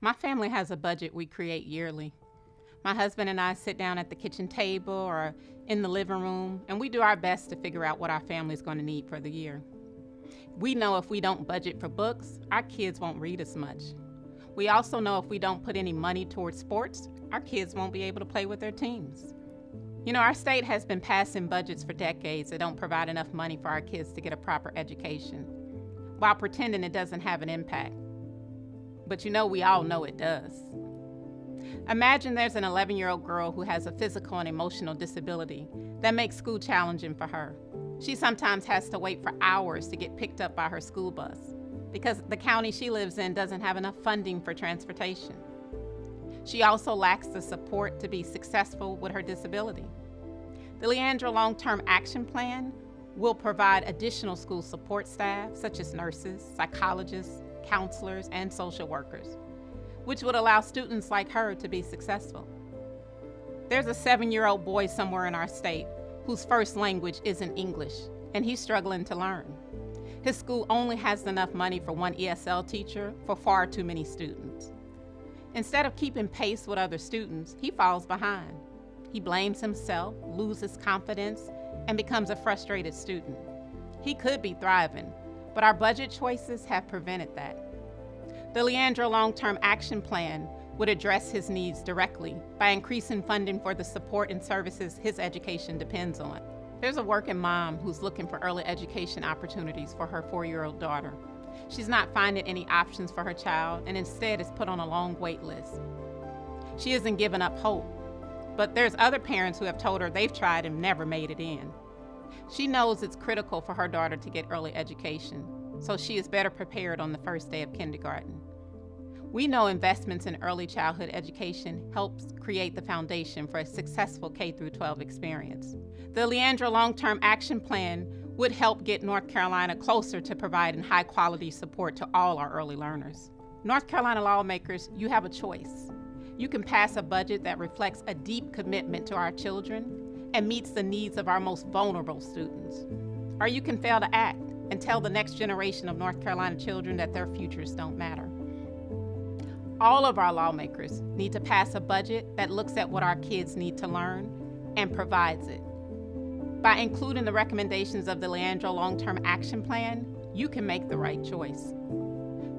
My family has a budget we create yearly. My husband and I sit down at the kitchen table or in the living room, and we do our best to figure out what our family is going to need for the year. We know if we don't budget for books, our kids won't read as much. We also know if we don't put any money towards sports, our kids won't be able to play with their teams. Our state has been passing budgets for decades that don't provide enough money for our kids to get a proper education, while pretending it doesn't have an impact. But we all know it does. Imagine there's an 11-year-old girl who has a physical and emotional disability that makes school challenging for her. She sometimes has to wait for hours to get picked up by her school bus because the county she lives in doesn't have enough funding for transportation. She also lacks the support to be successful with her disability. The Leandra Long-Term Action Plan will provide additional school support staff, such as nurses, psychologists, counselors, and social workers, which would allow students like her to be successful. There's a 7-year-old boy somewhere in our state whose first language isn't English, and he's struggling to learn. His school only has enough money for one ESL teacher for far too many students. Instead of keeping pace with other students, he falls behind. He blames himself, loses confidence, and becomes a frustrated student. He could be thriving, but our budget choices have prevented that. The Leandra Long-Term Action Plan would address his needs directly by increasing funding for the support and services his education depends on. There's a working mom who's looking for early education opportunities for her 4-year-old daughter. She's not finding any options for her child and instead is put on a long wait list. She isn't giving up hope, but there's other parents who have told her they've tried and never made it in. She knows it's critical for her daughter to get early education, so she is better prepared on the first day of kindergarten. We know investments in early childhood education helps create the foundation for a successful K-12 experience. The Leandra Long-Term Action Plan would help get North Carolina closer to providing high-quality support to all our early learners. North Carolina lawmakers, you have a choice. You can pass a budget that reflects a deep commitment to our children and meets the needs of our most vulnerable students. Or you can fail to act and tell the next generation of North Carolina children that their futures don't matter. All of our lawmakers need to pass a budget that looks at what our kids need to learn and provides it. By including the recommendations of the Leandra Long-Term Action Plan, you can make the right choice.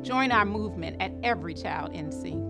Join our movement at Every Child NC.